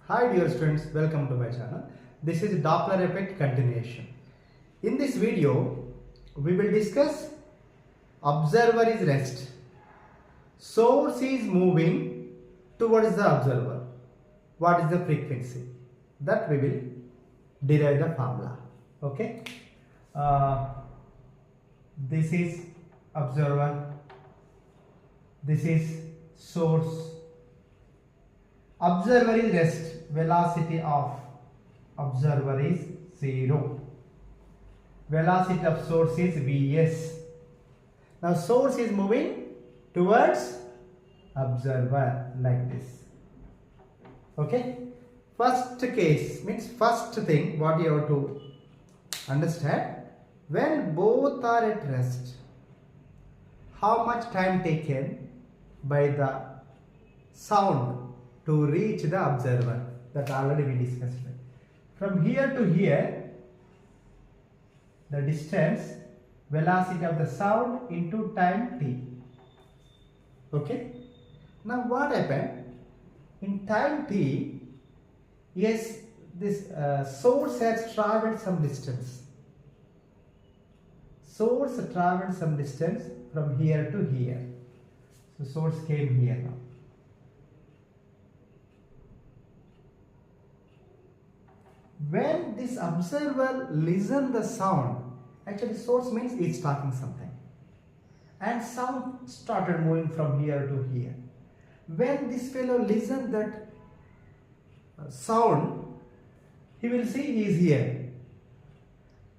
Hi dear students, welcome to my channel. This is Doppler effect continuation. In this video, we will discuss observer is rest. Source is moving towards the observer. What is the frequency? That we will derive the formula. Okay. This is observer. This is source. Observer is rest. Velocity of observer is 0. Velocity of source is Vs. Now source is moving towards observer like this. Okay. First case means first thing what you have to understand, when both are at rest, how much time taken by the sound to reach the observer, that already we discussed. From here to here, the distance, velocity of the sound into time t. Okay. Now what happened in time t? Yes, this source has traveled some distance. Source traveled some distance from here to here. So source came here now. When this observer listen the sound, actually source means it's talking something, and sound started moving from here to here. When this fellow listen that sound, he will see he is here.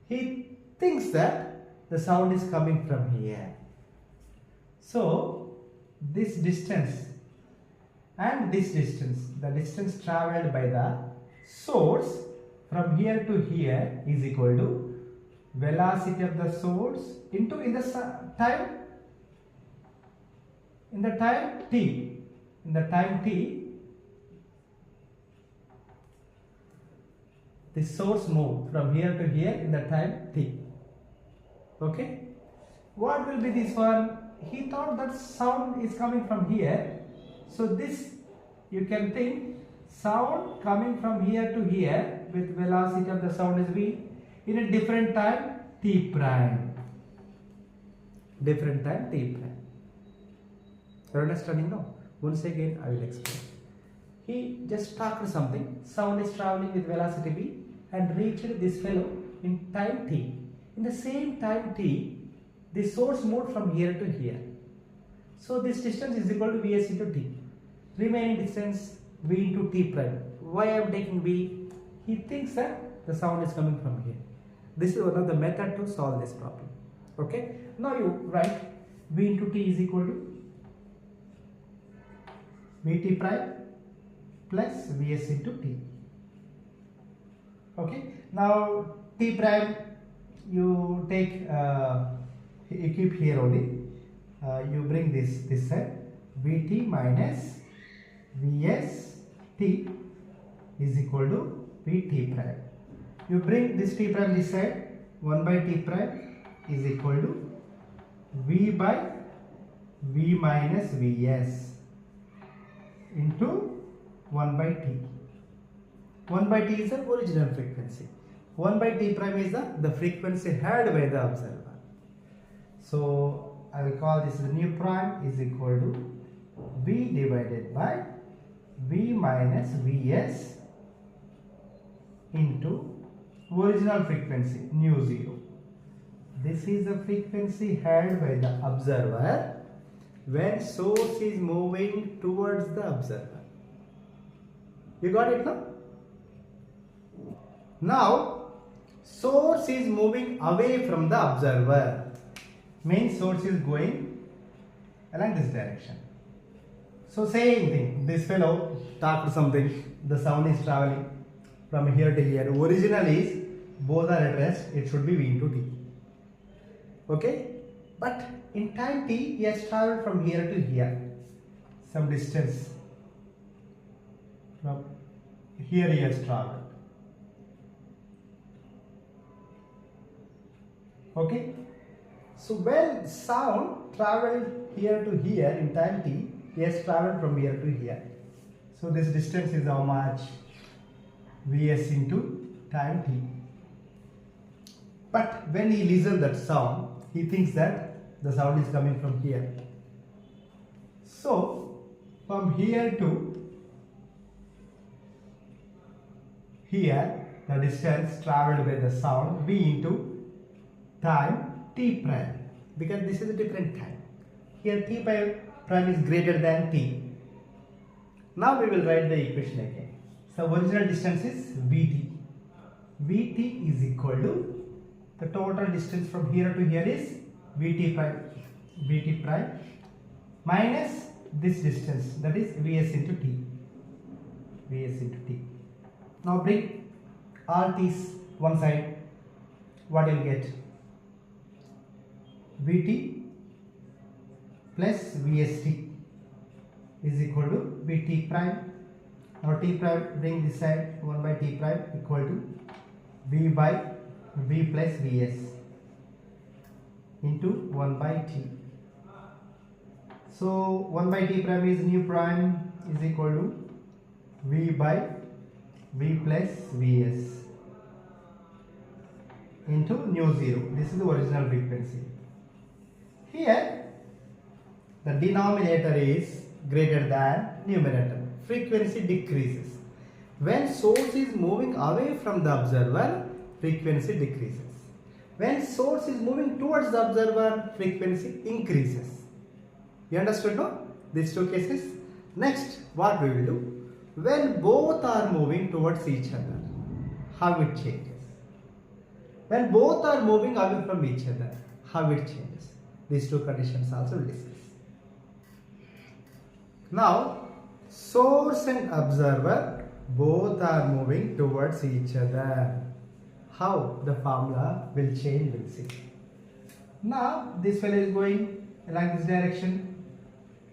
He thinks that the sound is coming from here. So this distance and this distance, the distance traveled by the source from here to here is equal to velocity of the source into in the time t. In the time t, the source moved from here to here in the time t. Okay. What will be this one? He thought that sound is coming from here. So this you can think sound coming from here to here with velocity of the sound is v in a different time t prime. Different time t prime. You are understanding now? Once again I will explain. He just talked something. Sound is traveling with velocity v and reached this fellow in time t. In the same time t, the source moved from here to here. So this distance is equal to Vs into t. Remaining distance v into t prime. Why I am taking v? He thinks that the sound is coming from here. This is one of the method to solve this problem. Okay. Now you write v into t is equal to vt prime plus vs into t. Okay. Now t prime you take you keep here only. You bring this side, vt minus vs t is equal to vt prime. You bring this t prime this side, 1 by t prime is equal to v by v minus vs into 1 by t. 1 by t is the original frequency. 1 by t prime is the frequency heard by the observer. So I will call this the new prime is equal to v divided by v minus vs into original frequency nu 0. This is the frequency heard by the observer when source is moving towards the observer. You got it now? Now source is moving away from the observer. Main source is going along this direction. So same thing, this fellow talked something, the sound is traveling from here to here. Original is both are at rest, it should be v into t. Okay. But in time t, he has traveled from here to here. Some distance. From here he has traveled. Okay. So when sound traveled here to here in time t, he has traveled from here to here. So this distance is how much? Vs into time t. But when he listens that sound, he thinks that the sound is coming from here. So from here to here, the distance travelled by the sound v into time t prime, because this is a different time. Here t prime is greater than t. Now we will write the equation again. So original distance is vt. Vt is equal to the total distance from here to here is vt prime minus this distance, that is vs into t. Vs into t. Now bring all t's one side. What you will get? Vt plus vst is equal to vt prime. Now t prime, bring this side, 1 by t prime equal to v by v plus vs into 1 by t. So 1 by t prime is nu prime is equal to v by v plus vs into nu 0. This is the original frequency. Here the denominator is greater than numerator. Frequency decreases. When source is moving away from the observer, frequency decreases. When source is moving towards the observer, frequency increases. You understood, no? These two cases. Next, what we will do? When both are moving towards each other, how it changes? When both are moving away from each other, how it changes? These two conditions also will discuss. Now, source and observer both are moving towards each other. How the formula will change, we'll see. Now, this fellow is going along this direction.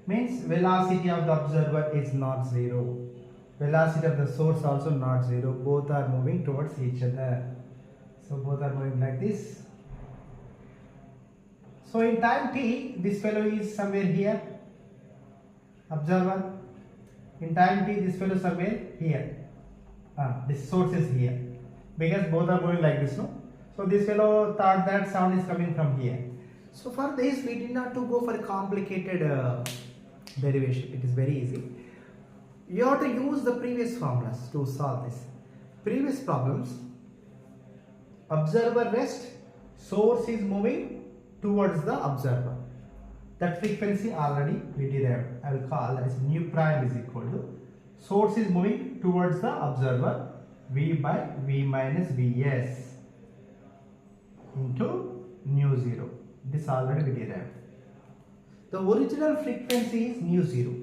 Means velocity of the observer is not zero. Velocity of the source also not zero. Both are moving towards each other. So both are moving like this. So in time t, this fellow is somewhere here. Observer. In time t, this fellow somewhere here. This source is here. Because both are going like this, no? So this fellow thought that sound is coming from here. So for this, we did not to go for a complicated derivation. It is very easy. You have to use the previous formulas to solve this. Previous problems, observer rest, source is moving towards the observer. That frequency already we derived. I will call that is nu prime is equal to source is moving towards the observer, v by v minus vs into nu 0. This already we derived. The original frequency is nu 0.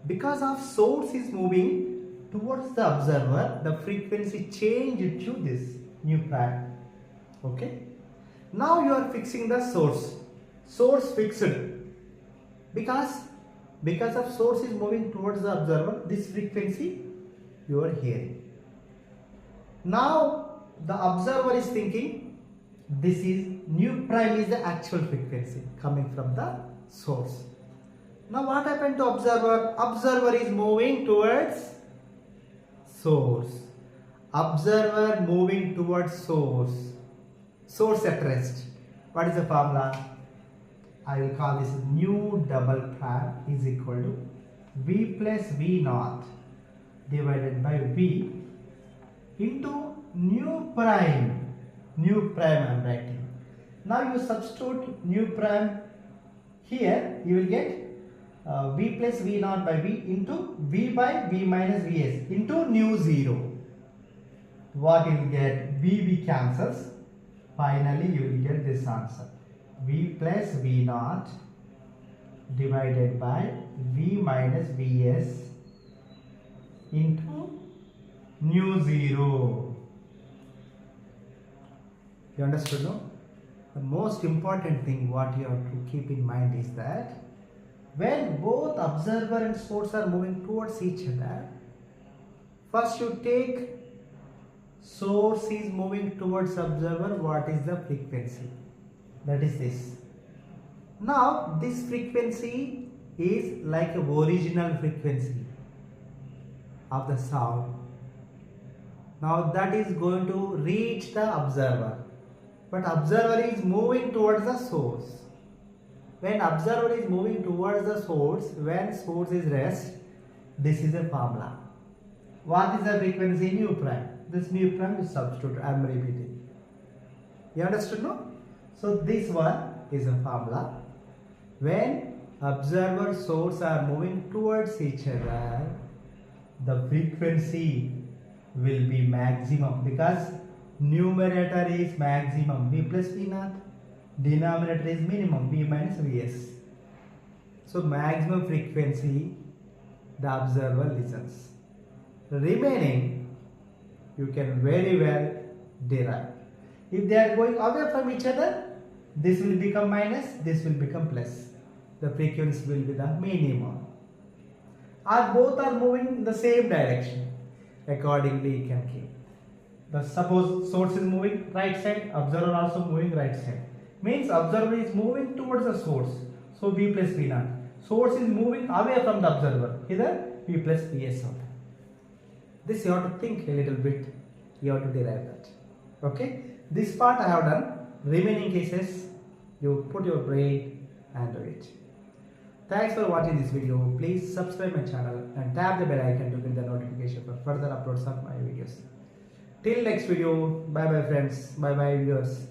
Because of source is moving towards the observer, the frequency changed to this nu prime. Okay. Now you are fixing the source. Source fixed. Because of source is moving towards the observer, this frequency you are hearing. Now the observer is thinking this is nu prime is the actual frequency coming from the source. Now what happened to observer? Observer is moving towards source. Observer moving towards source. Source at rest. What is the formula? I will call this nu double prime is equal to v plus v naught divided by v into nu prime. Nu prime I am writing. Now you substitute nu prime here, you will get v plus v naught by v into v by v minus vs into nu 0. What you will get? v cancels. Finally you will get this answer. V plus v naught divided by v minus vs into nu 0. You understood, no? The most important thing what you have to keep in mind is that when both observer and source are moving towards each other, first you take source is moving towards observer, what is the frequency? That is this. Now this frequency is like a original frequency of the sound. Now that is going to reach the observer. But observer is moving towards the source. When observer is moving towards the source, when source is rest, this is a formula. What is the frequency? Nu prime. This nu prime is substitute. I am repeating. You understood, no? So this one is a formula. When observer source are moving towards each other, the frequency will be maximum because numerator is maximum V plus V naught, denominator is minimum V minus Vs. So maximum frequency the observer listens. Remaining you can very well derive. If they are going away from each other, this will become minus, this will become plus. The frequency will be the minimum. Or both are moving in the same direction. Accordingly you can keep. The suppose source is moving right side, observer also moving right side. Means observer is moving towards the source. So V plus V naught. Source is moving away from the observer. Either V plus Vs out. This you have to think a little bit. You have to derive that. Okay. This part I have done. Remaining cases you put your brain and do it. Thanks for watching this video. Please subscribe my channel and tap the bell icon to get the notification for further uploads of my videos. Till next video. Bye bye friends. Bye bye viewers.